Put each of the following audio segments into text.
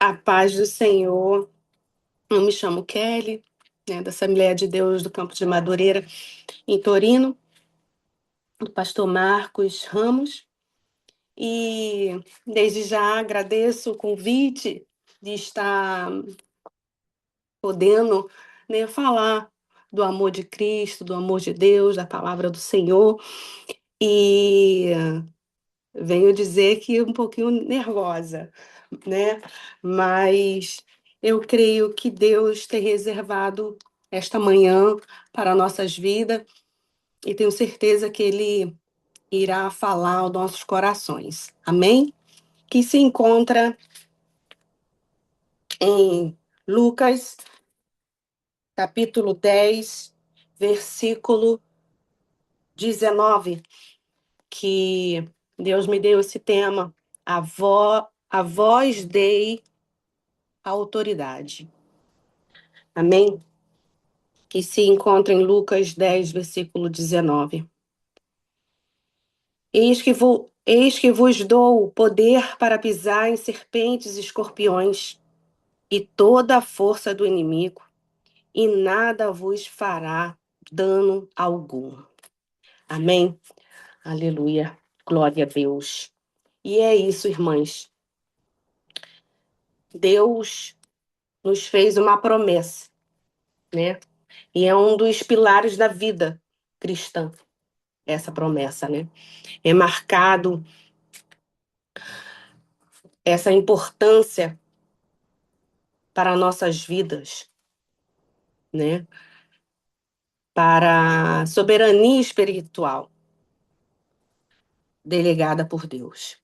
A paz do Senhor. Eu me chamo Kelly, né, da Assembleia de Deus do Campo de Madureira, em Torino, do pastor Marcos Ramos. E desde já agradeço o convite de estar podendo, né, falar do amor de Cristo, do amor de Deus, da palavra do Senhor. E venho dizer que um pouquinho nervosa, né? Mas eu creio que Deus tem reservado esta manhã para nossas vidas e tenho certeza que Ele irá falar aos nossos corações. Amém? Que se encontra em Lucas, capítulo 10, versículo 19, que Deus me deu esse tema. A voz dei autoridade. Amém? Que se encontra em Lucas 10, versículo 19. Eis que vos dou poder para pisar em serpentes e escorpiões e toda a força do inimigo, e nada vos fará dano algum. Amém? Aleluia. Glória a Deus. E é isso, irmãs. Deus nos fez uma promessa, né? E é um dos pilares da vida cristã, essa promessa, né? É marcado essa importância para nossas vidas, né? Para a soberania espiritual delegada por Deus.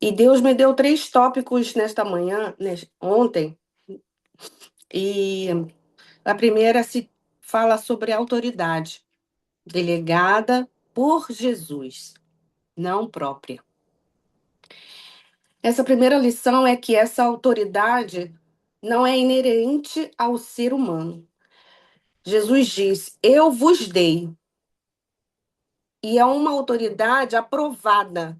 E Deus me deu 3 tópicos nesta manhã, ontem, e a primeira se fala sobre autoridade delegada por Jesus, não própria. Essa primeira lição é que essa autoridade não é inerente ao ser humano. Jesus diz: Eu vos dei. E é uma autoridade aprovada,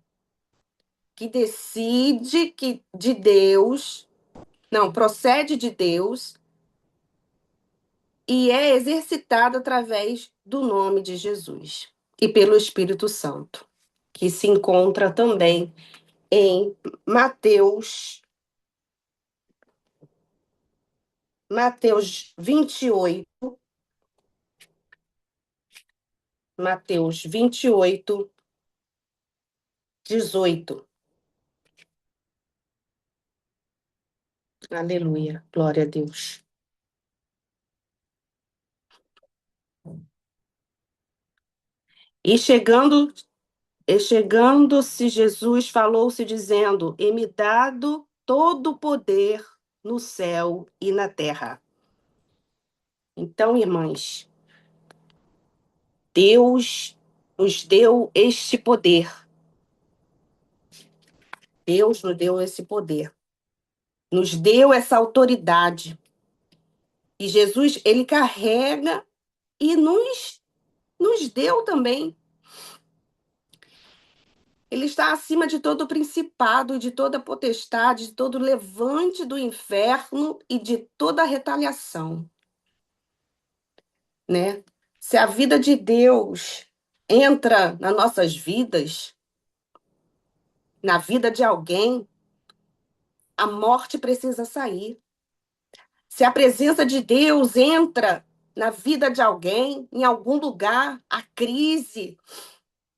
que decide que de Deus, não, procede de Deus e é exercitada através do nome de Jesus e pelo Espírito Santo, que se encontra também em Mateus, Mateus 28, Mateus 28, 18. Aleluia, glória a Deus. E chegando-se Jesus, falou-se dizendo: E-me dado todo o poder no céu e na terra. Então, irmãs, Deus nos deu este poder. Deus nos deu esse poder. Nos deu essa autoridade. E Jesus, ele carrega e nos deu também. Ele está acima de todo principado, de toda potestade, de todo levante do inferno e de toda retaliação, né? Se a vida de Deus entra nas nossas vidas, na vida de alguém, a morte precisa sair. Se a presença de Deus entra na vida de alguém, em algum lugar, a crise,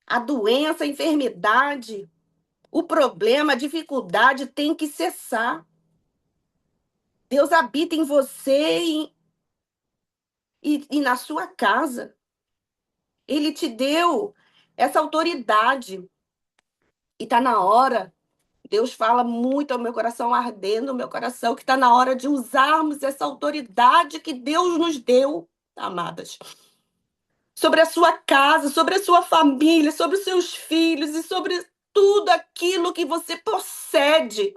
a doença, a enfermidade, o problema, a dificuldade tem que cessar. Deus habita em você e na sua casa. Ele te deu essa autoridade. E está na hora. Deus fala muito ao meu coração, ardendo no meu coração, que está na hora de usarmos essa autoridade que Deus nos deu, amadas. Sobre a sua casa, sobre a sua família, sobre os seus filhos e sobre tudo aquilo que você possede.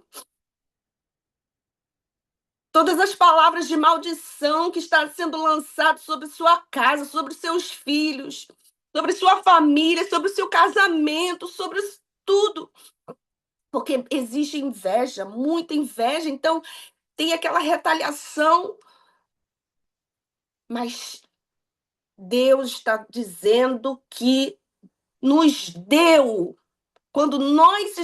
Todas as palavras de maldição que estão sendo lançadas sobre sua casa, sobre seus filhos, sobre sua família, sobre o seu casamento, sobre tudo. porque existe inveja, muita inveja, então tem aquela retaliação, mas Deus está dizendo que nos deu, quando nós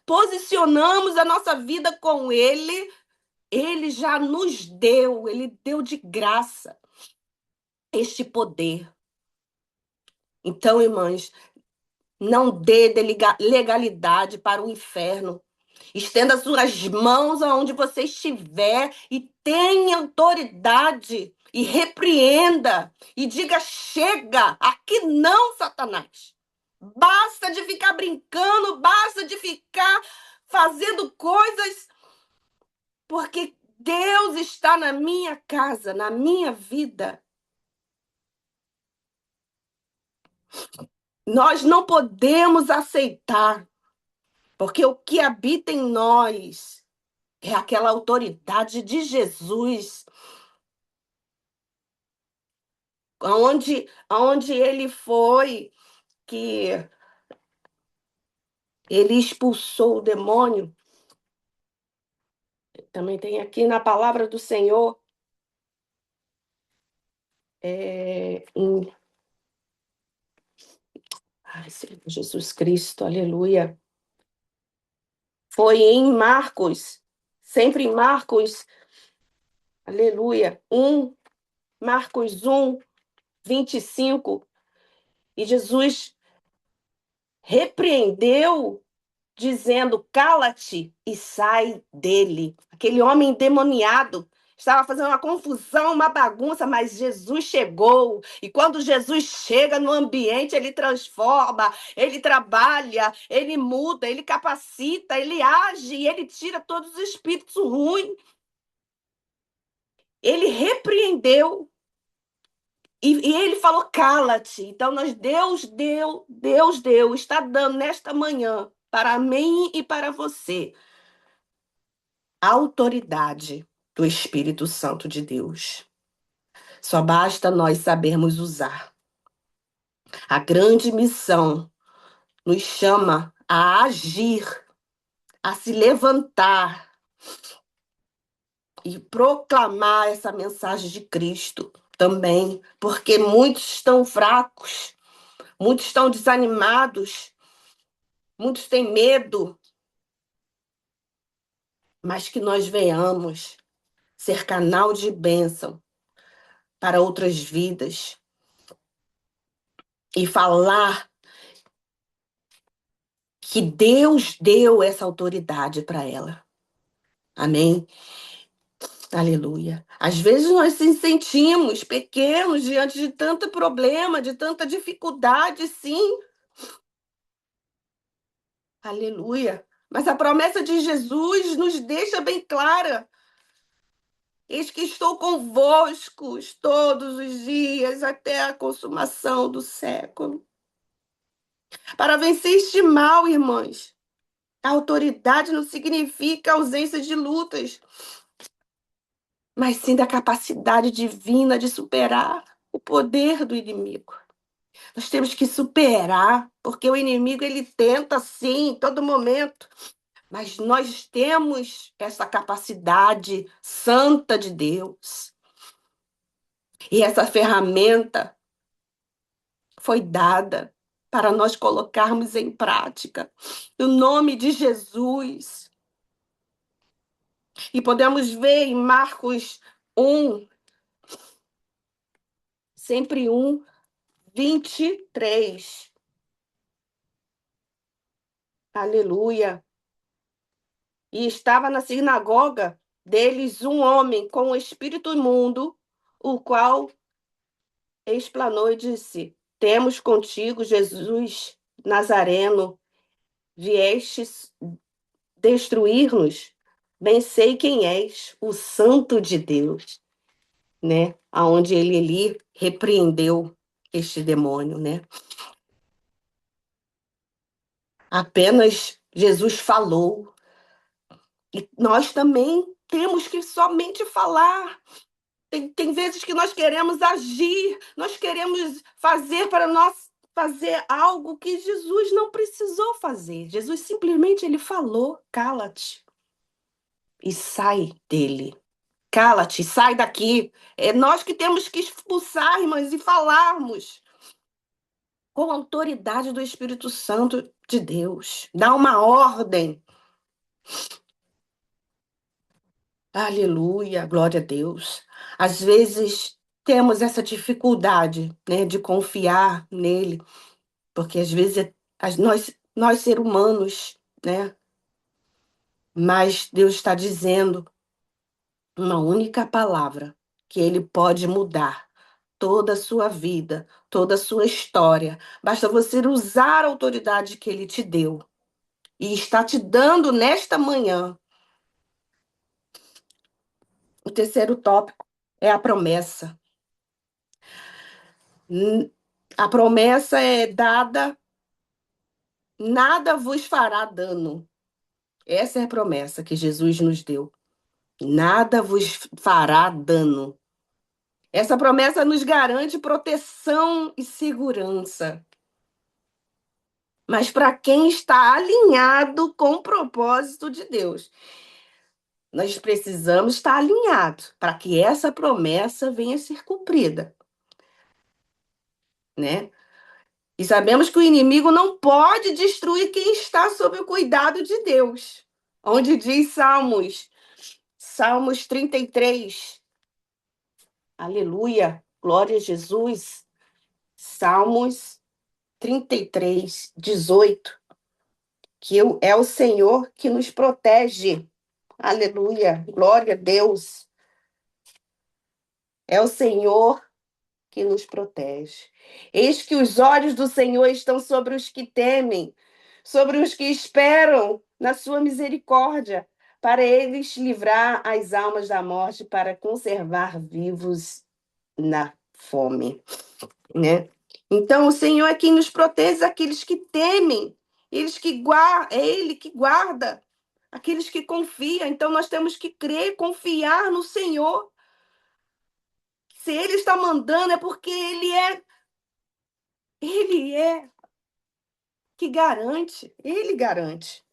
posicionamos a nossa vida com Ele, Ele já nos deu, Ele deu de graça este poder. Então, irmãs, não dê legalidade para o inferno. Estenda suas mãos aonde você estiver e tenha autoridade e repreenda e diga: chega, aqui não, Satanás. Basta de ficar brincando, basta de ficar fazendo coisas, porque Deus está na minha casa, na minha vida. Nós não podemos aceitar, porque o que habita em nós é aquela autoridade de Jesus. Onde ele foi, que ele expulsou o demônio. Também tem aqui na palavra do Senhor, em Senhor Jesus Cristo, aleluia. Foi em Marcos, sempre em Marcos, aleluia, Marcos 1, 25, e Jesus repreendeu, dizendo: cala-te e sai dele. Aquele homem endemoniado estava fazendo uma confusão, uma bagunça, mas Jesus chegou. E quando Jesus chega no ambiente, ele transforma, ele trabalha, ele muda, ele capacita, ele age, ele tira todos os espíritos ruins. Ele repreendeu e ele falou: cala-te. Então, Deus deu, está dando nesta manhã para mim e para você a autoridade do Espírito Santo de Deus. Só basta nós sabermos usar. A grande missão nos chama a agir, a se levantar e proclamar essa mensagem de Cristo também, porque muitos estão fracos, muitos estão desanimados, muitos têm medo, mas que nós venhamos ser canal de bênção para outras vidas e falar que Deus deu essa autoridade para ela. Amém? Aleluia. Às vezes nós se sentimos pequenos diante de tanto problema, de tanta dificuldade, sim. Aleluia. Mas a promessa de Jesus nos deixa bem clara. Eis que estou convosco todos os dias até a consumação do século. Para vencer este mal, irmãs, a autoridade não significa ausência de lutas, mas sim da capacidade divina de superar o poder do inimigo. Nós temos que superar, porque o inimigo ele tenta sim, em todo momento, mas nós temos essa capacidade santa de Deus. E essa ferramenta foi dada para nós colocarmos em prática, no nome de Jesus. E podemos ver em Marcos 1, sempre 1, 23. Aleluia. E estava na sinagoga deles um homem com um espírito imundo, o qual explanou e disse: temos contigo, Jesus Nazareno, viestes destruir-nos? Bem sei quem és, o Santo de Deus, né? Aonde ele ali repreendeu este demônio, né? Apenas Jesus falou. E nós também temos que somente falar. Tem vezes que nós queremos agir, nós queremos fazer para nós fazer algo que Jesus não precisou fazer. Jesus simplesmente ele falou: cala-te e sai dele. Cala-te, sai daqui. É nós que temos que expulsar, irmãs, e falarmos com a autoridade do Espírito Santo de Deus. Dá uma ordem. Aleluia, glória a Deus. Às vezes temos essa dificuldade, né, de confiar nele, porque às vezes nós seres humanos, né, mas Deus está dizendo uma única palavra que ele pode mudar toda a sua vida, toda a sua história. Basta você usar a autoridade que ele te deu e está te dando nesta manhã. O terceiro tópico é a promessa. A promessa é dada, nada vos fará dano. Essa é a promessa que Jesus nos deu. Nada vos fará dano. Essa promessa nos garante proteção e segurança. Mas para quem está alinhado com o propósito de Deus, nós precisamos estar alinhados para que essa promessa venha a ser cumprida, né? E sabemos que o inimigo não pode destruir quem está sob o cuidado de Deus. Onde diz Salmos 33. Aleluia, glória a Jesus. Salmos 33, 18. É o Senhor que nos protege. Aleluia, glória a Deus. É o Senhor que nos protege. Eis que os olhos do Senhor estão sobre os que temem, sobre os que esperam na sua misericórdia, para eles livrar as almas da morte, para conservar vivos na fome, né? Então, o Senhor é quem nos protege, aqueles que temem, é Ele que guarda, aqueles que confiam. Então, nós temos que crer, confiar no Senhor. Se Ele está mandando, é porque Ele é que garante, Ele garante,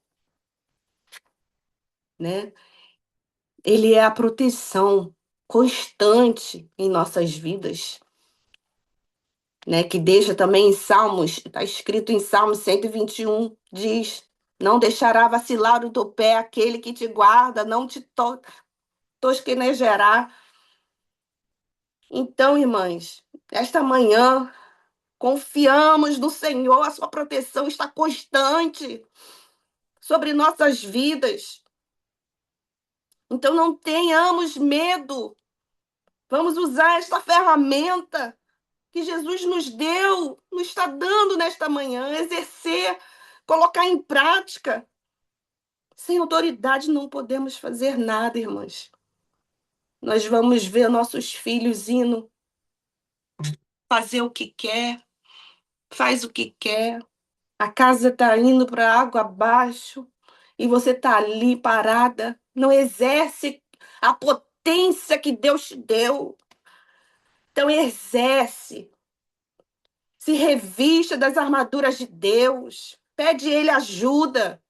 né? Ele é a proteção constante em nossas vidas, né? Que deixa também em Salmos, está escrito em Salmos 121, diz: não deixará vacilar o teu pé aquele que te guarda, não te tosquenejará. Então, irmãs, esta manhã, confiamos no Senhor, a sua proteção está constante sobre nossas vidas. Então, não tenhamos medo. Vamos usar esta ferramenta que Jesus nos deu, nos está dando nesta manhã, exercer, colocar em prática. Sem autoridade não podemos fazer nada, irmãs. Nós vamos ver nossos filhos indo fazer o que quer, faz o que quer. A casa está indo para água abaixo e você está ali parada, não exerce a potência que Deus te deu. Então exerce, se revista das armaduras de Deus, pede Ele ajuda.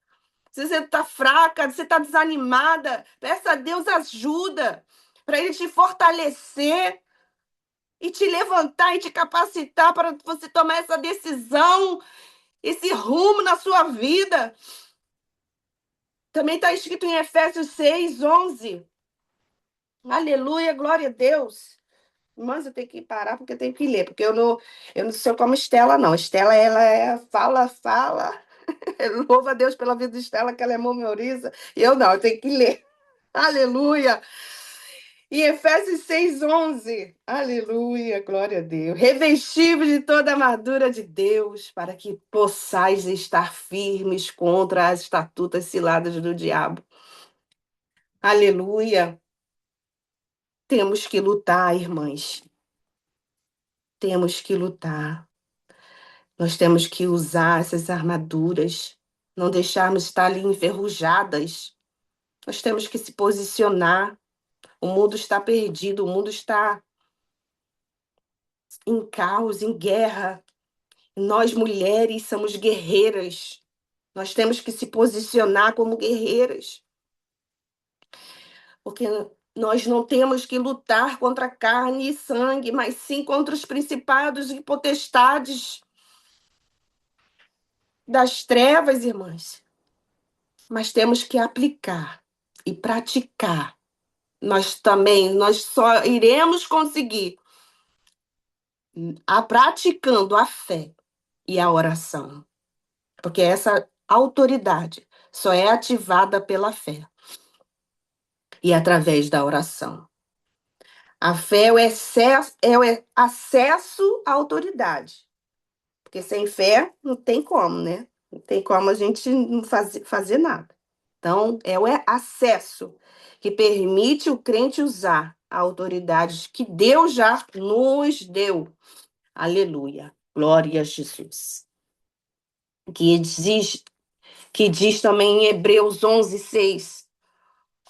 Se você está fraca, se você está desanimada, peça a Deus ajuda para Ele te fortalecer e te levantar e te capacitar para você tomar essa decisão, esse rumo na sua vida. Também está escrito em Efésios 6, 11. Aleluia, glória a Deus. Mas eu tenho que parar porque eu tenho que ler, porque eu não sou como Estela, não. Estela, ela fala. Louva a Deus pela vida de Estela, que ela memoriza. E eu não, eu tenho que ler. Aleluia. Em Efésios 6, 11. Aleluia, glória a Deus. Revestivos de toda a armadura de Deus, para que possais estar firmes contra as estatutas ciladas do diabo. Aleluia. Temos que lutar, irmãs. Temos que lutar. Nós temos que usar essas armaduras, não deixarmos estar ali enferrujadas. Nós temos que se posicionar. O mundo está perdido, o mundo está em caos, em guerra. Nós, mulheres, somos guerreiras. Nós temos que se posicionar como guerreiras, porque nós não temos que lutar contra carne e sangue, mas sim contra os principados e potestades das trevas, irmãs. Mas temos que aplicar e praticar. Nós só iremos conseguir praticando a fé e a oração, porque essa autoridade só é ativada pela fé e através da oração. A fé é o acesso à autoridade, porque sem fé não tem como, né? Não tem como a gente não fazer nada. Então, é o acesso que permite o crente usar a autoridade que Deus já nos deu. Aleluia. Glória a Jesus. Que diz, que diz também em Hebreus 11:6.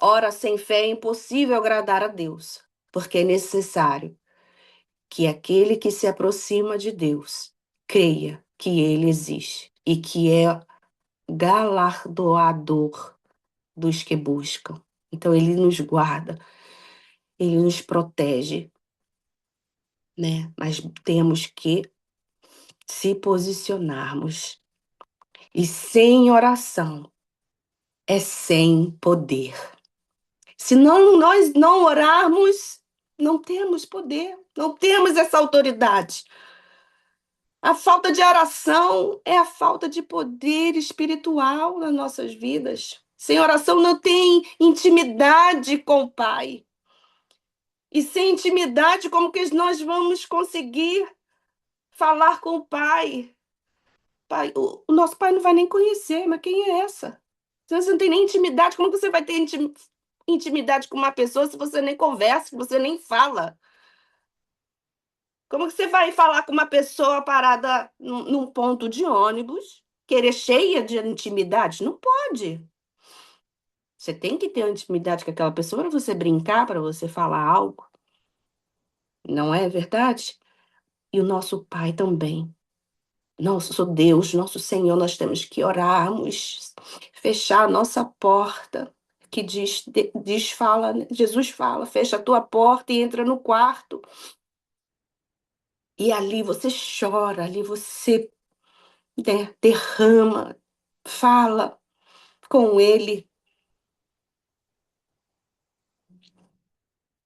Ora, sem fé é impossível agradar a Deus, porque é necessário que aquele que se aproxima de Deus creia que ele existe e que é galardoador dos que buscam. Então, ele nos guarda, ele nos protege, né? Mas temos que se posicionarmos. E sem oração é sem poder. Se nós não orarmos, não temos poder, não temos essa autoridade. A falta de oração é a falta de poder espiritual nas nossas vidas. Sem oração não tem intimidade com o Pai. E sem intimidade, como que nós vamos conseguir falar com o Pai? Pai, o nosso Pai não vai nem conhecer, mas quem é essa? Se você não tem nem intimidade, como que você vai ter intimidade com uma pessoa se você nem conversa, se você nem fala? Como que você vai falar com uma pessoa parada num ponto de ônibus, querer cheia de intimidade? Não pode. Você tem que ter intimidade com aquela pessoa para você brincar, para você falar algo. Não é verdade? E o nosso Pai também. Nosso Deus, nosso Senhor, nós temos que orarmos, fechar a nossa porta, que fala, né? Jesus fala, fecha a tua porta e entra no quarto. E ali você chora, ali você, né, derrama, fala com Ele.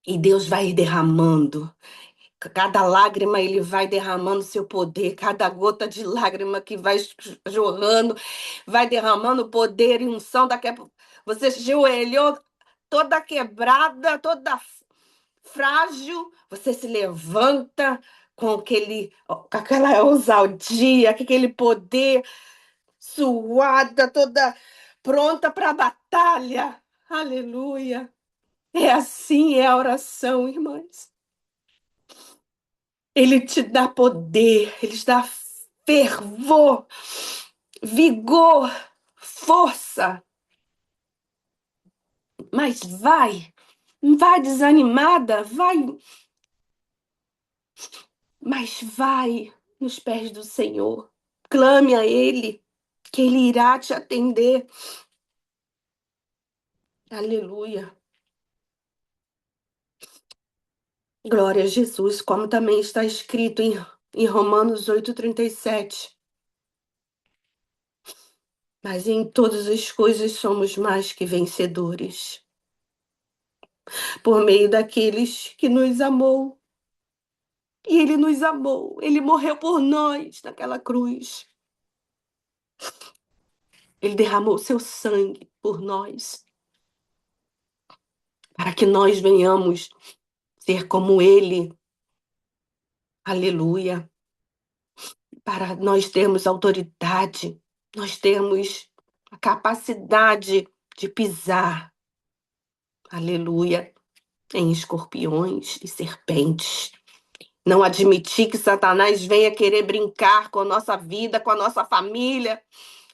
E Deus vai derramando. Cada lágrima ele vai derramando seu poder, cada gota de lágrima que vai jorrando, vai derramando poder e unção. Daqui a pouco você se ajoelhou toda quebrada, toda frágil, você se levanta com aquela ousadia, com aquele poder, suada, toda pronta para a batalha. Aleluia. É assim, é a oração, irmãs. Ele te dá poder, ele te dá fervor, vigor, força. Mas vai desanimada, vai nos pés do Senhor. Clame a Ele, que Ele irá te atender. Aleluia. Glória a Jesus, como também está escrito em Romanos 8:37. Mas em todas as coisas somos mais que vencedores, por meio daqueles que nos amou. E ele nos amou, ele morreu por nós naquela cruz. Ele derramou seu sangue por nós, para que nós venhamos ser como ele. Aleluia. Para nós termos autoridade, nós temos a capacidade de pisar, aleluia, em escorpiões e serpentes. Não admitir que Satanás venha querer brincar com a nossa vida, com a nossa família,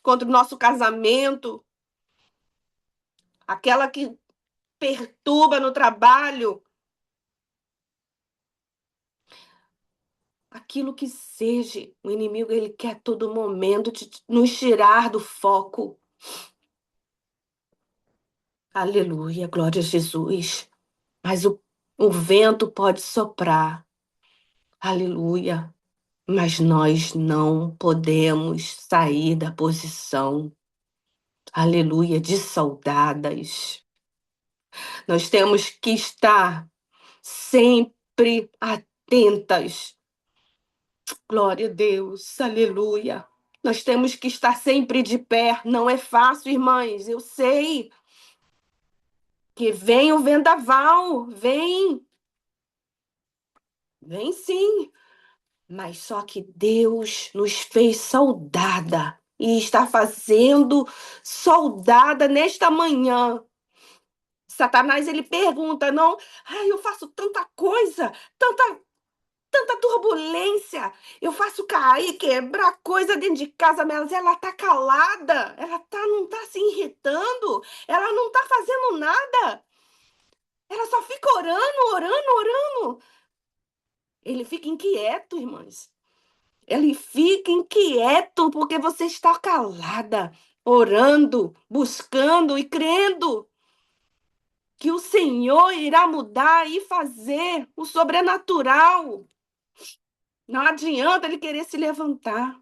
contra o nosso casamento, aquela que perturba no trabalho. aquilo que seja. O inimigo, ele quer a todo momento nos tirar do foco. Aleluia, glória a Jesus. Mas o vento pode soprar. Aleluia. Mas nós não podemos sair da posição, aleluia, de soldadas. Nós temos que estar sempre atentas. Glória a Deus, aleluia. Nós temos que estar sempre de pé. Não é fácil, irmãs. Eu sei que vem o vendaval, vem sim. Mas só que Deus nos fez soldada e está fazendo soldada nesta manhã. Satanás, ele pergunta, não, ai, eu faço tanta coisa, tanta turbulência, eu faço cair, quebrar coisa dentro de casa, mas ela tá calada, não tá se irritando, ela não tá fazendo nada, ela só fica orando, orando, orando. Ele fica inquieto, irmãs. Ele fica inquieto porque você está calada, orando, buscando e crendo que o Senhor irá mudar e fazer o sobrenatural. Não adianta ele querer se levantar,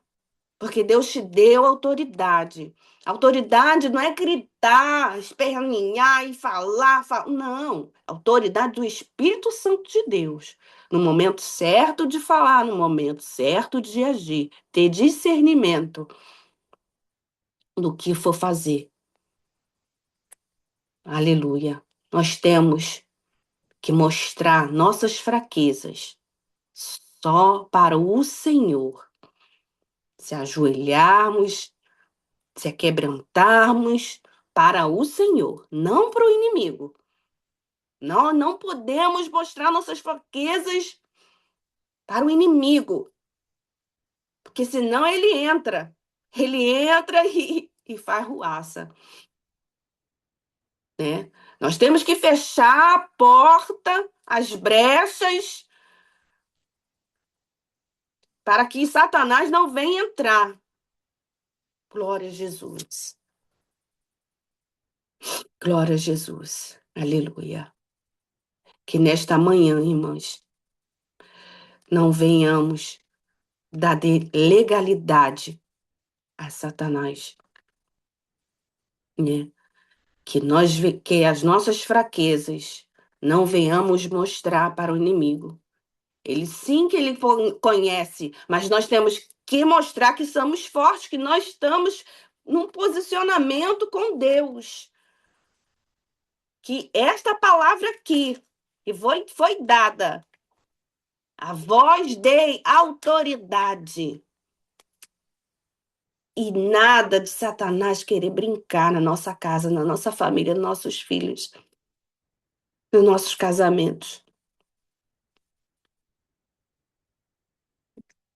porque Deus te deu autoridade. Autoridade não é gritar, espernear e falar. Não. Autoridade do Espírito Santo de Deus. No momento certo de falar, no momento certo de agir. Ter discernimento do que for fazer. Aleluia. Nós temos que mostrar nossas fraquezas só para o Senhor. Se ajoelharmos, se quebrantarmos para o Senhor, não para o inimigo. Nós não podemos mostrar nossas fraquezas para o inimigo, porque senão ele entra. Ele entra e faz ruaça, né? Nós temos que fechar a porta, as brechas, para que Satanás não venha entrar. Glória a Jesus. Glória a Jesus. Aleluia. Que nesta manhã, irmãs, não venhamos dar legalidade a Satanás, né? Que as nossas fraquezas não venhamos mostrar para o inimigo. Ele sim que ele conhece, mas nós temos que mostrar que somos fortes, que nós estamos num posicionamento com Deus. Que esta palavra aqui, que foi dada, a vós dei autoridade. E nada de Satanás querer brincar na nossa casa, na nossa família, nos nossos filhos, nos nossos casamentos.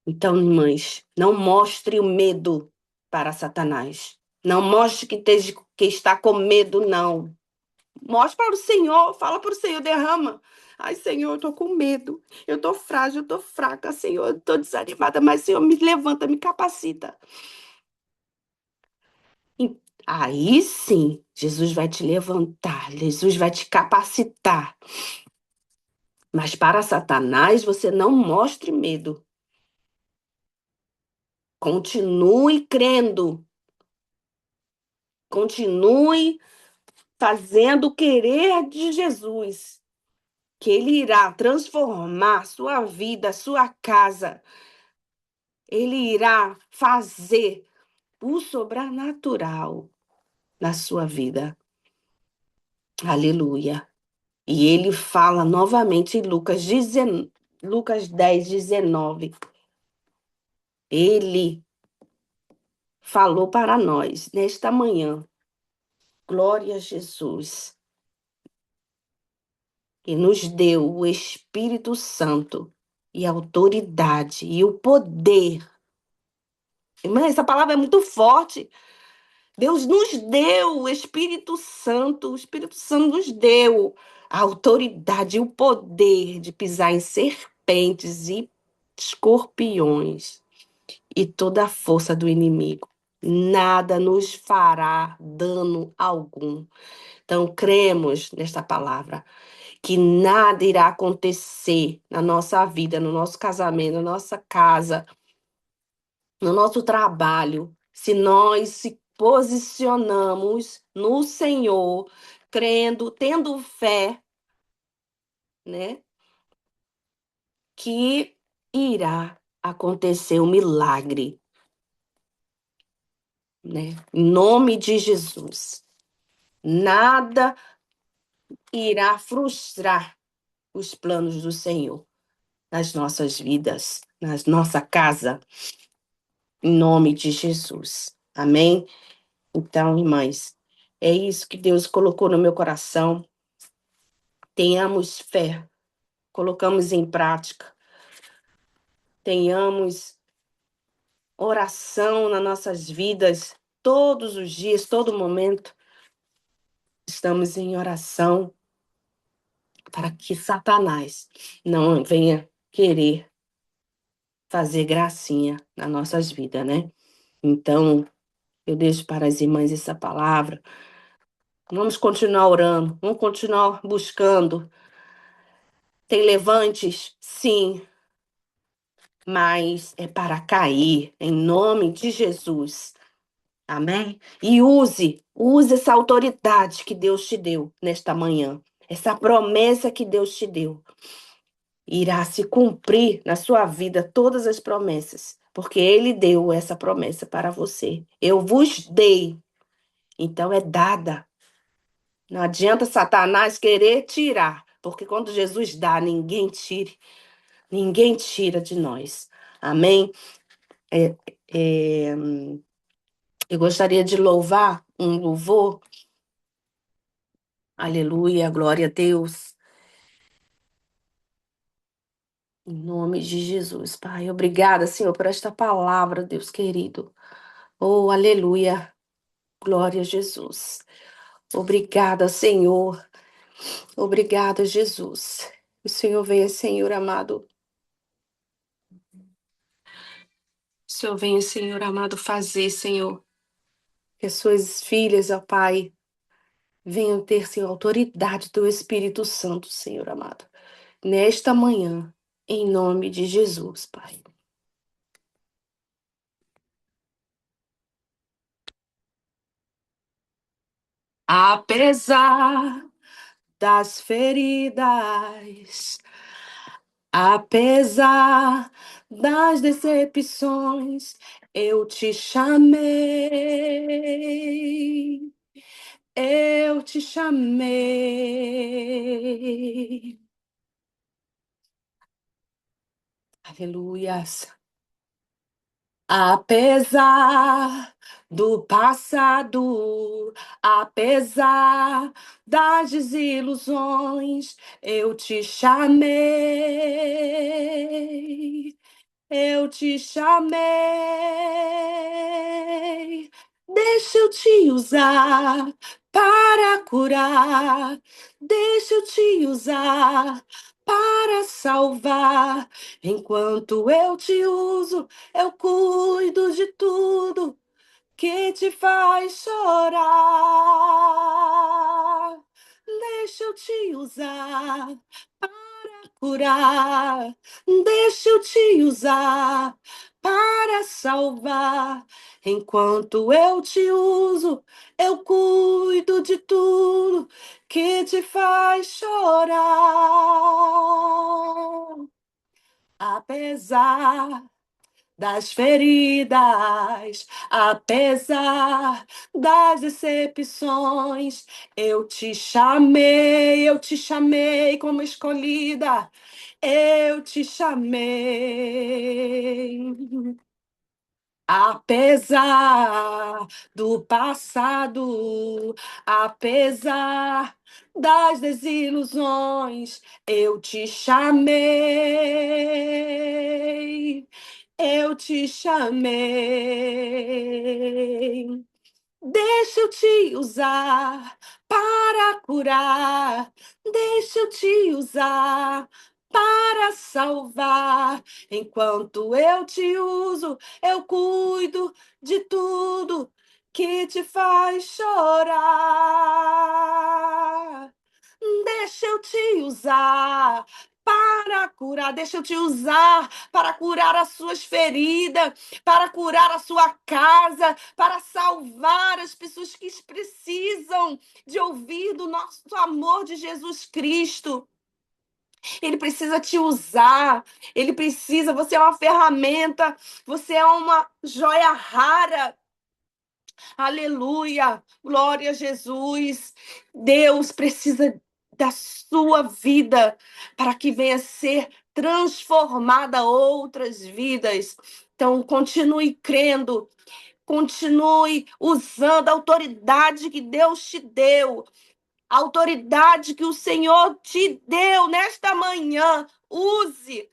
Então, mães, não mostre o medo para Satanás. Não mostre que está com medo, não. Mostre para o Senhor, fala para o Senhor, derrama. Ai, Senhor, eu estou com medo. Eu estou frágil, eu estou fraca, Senhor, eu estou desanimada, mas, Senhor, me levanta, me capacita. E aí sim, Jesus vai te levantar, Jesus vai te capacitar. Mas para Satanás, você não mostre medo. Continue crendo. Continue fazendo o querer de Jesus, que Ele irá transformar sua vida, sua casa. Ele irá fazer o sobrenatural na sua vida. Aleluia. E ele fala novamente em Lucas 10:19. Ele falou para nós nesta manhã. Glória a Jesus. E nos deu o Espírito Santo e a autoridade e o poder. Irmã, essa palavra é muito forte. Deus nos deu o Espírito Santo nos deu a autoridade e o poder de pisar em serpentes e escorpiões e toda a força do inimigo. Nada nos fará dano algum. Então, cremos nesta palavra, que nada irá acontecer na nossa vida, no nosso casamento, na nossa casa, no nosso trabalho, se nós se posicionamos no Senhor, crendo, tendo fé, né, que irá acontecer um milagre, né? Em nome de Jesus. Nada irá frustrar os planos do Senhor nas nossas vidas, na nossa casa, em nome de Jesus. Amém? Então, irmãs, é isso que Deus colocou no meu coração. Tenhamos fé, colocamos em prática, tenhamos oração nas nossas vidas, todos os dias, todo momento. Estamos em oração para que Satanás não venha querer fazer gracinha nas nossas vidas, né? Então, eu deixo para as irmãs essa palavra. Vamos continuar orando, vamos continuar buscando. Tem levantes? Sim, mas é para cair, em nome de Jesus. Amém? E use essa autoridade que Deus te deu nesta manhã. Essa promessa que Deus te deu. Irá se cumprir na sua vida todas as promessas, porque Ele deu essa promessa para você. Eu vos dei, então é dada. Não adianta Satanás querer tirar, porque quando Jesus dá, ninguém tira de nós. Amém? É, é, eu gostaria de louvar um louvor. Aleluia, glória a Deus. Em nome de Jesus, Pai. Obrigada, Senhor, por esta palavra, Deus querido. Oh, aleluia. Glória a Jesus. Obrigada, Senhor. Obrigada, Jesus. O Senhor venha, Senhor amado. O Senhor venha, Senhor amado, fazer, Senhor, que as suas filhas, ó Pai, venham ter, Senhor, autoridade do Espírito Santo, Senhor amado. Nesta manhã, em nome de Jesus, Pai. Apesar das feridas, apesar das decepções, eu te chamei, eu te chamei. Aleluias. Apesar do passado, apesar das desilusões, eu te chamei. Eu te chamei, deixa eu te usar para curar, deixa eu te usar para salvar. Enquanto eu te uso, eu cuido de tudo que te faz chorar. Deixa eu te usar para curar. Deixa eu te usar para salvar. Enquanto eu te uso, eu cuido de tudo que te faz chorar. Apesar das feridas, apesar das decepções, eu te chamei como escolhida, eu te chamei. Apesar do passado, apesar das desilusões, eu te chamei. Eu te chamei. Deixa eu te usar para curar. Deixa eu te usar para salvar. Enquanto eu te uso, eu cuido de tudo que te faz chorar. Deixa eu te usar para curar, deixa eu te usar para curar as suas feridas, para curar a sua casa, para salvar as pessoas que precisam de ouvir do nosso amor de Jesus Cristo. Ele precisa te usar, ele precisa, você é uma ferramenta, você é uma joia rara. Aleluia, glória a Jesus. Deus precisa da sua vida para que venha a ser transformada outras vidas. Então, continue crendo, continue usando a autoridade que Deus te deu, a autoridade que o Senhor te deu nesta manhã. Use,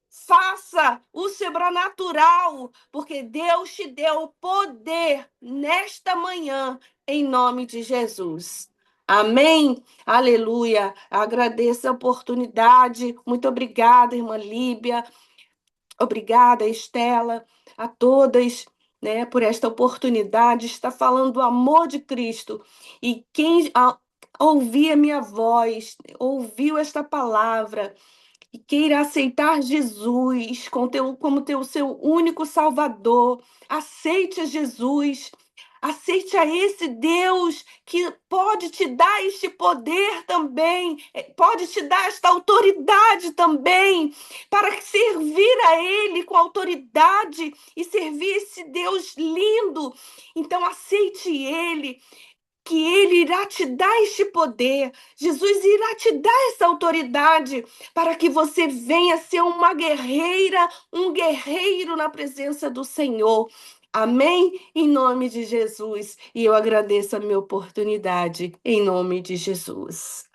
faça o sobrenatural, porque Deus te deu o poder nesta manhã, em nome de Jesus. Amém? Aleluia. Agradeço a oportunidade. Muito obrigada, irmã Líbia. Obrigada, Estela, a todas, né, por esta oportunidade. Está falando do amor de Cristo. E quem ouvir a minha voz, ouviu esta palavra, e queira aceitar Jesus como teu seu único Salvador, aceite a Jesus, aceite a esse Deus que pode te dar este poder também, pode te dar esta autoridade também, para servir a Ele com autoridade e servir esse Deus lindo. Então aceite Ele, que Ele irá te dar este poder, Jesus irá te dar essa autoridade para que você venha ser uma guerreira, um guerreiro na presença do Senhor. Amém? Em nome de Jesus. E eu agradeço a minha oportunidade, em nome de Jesus.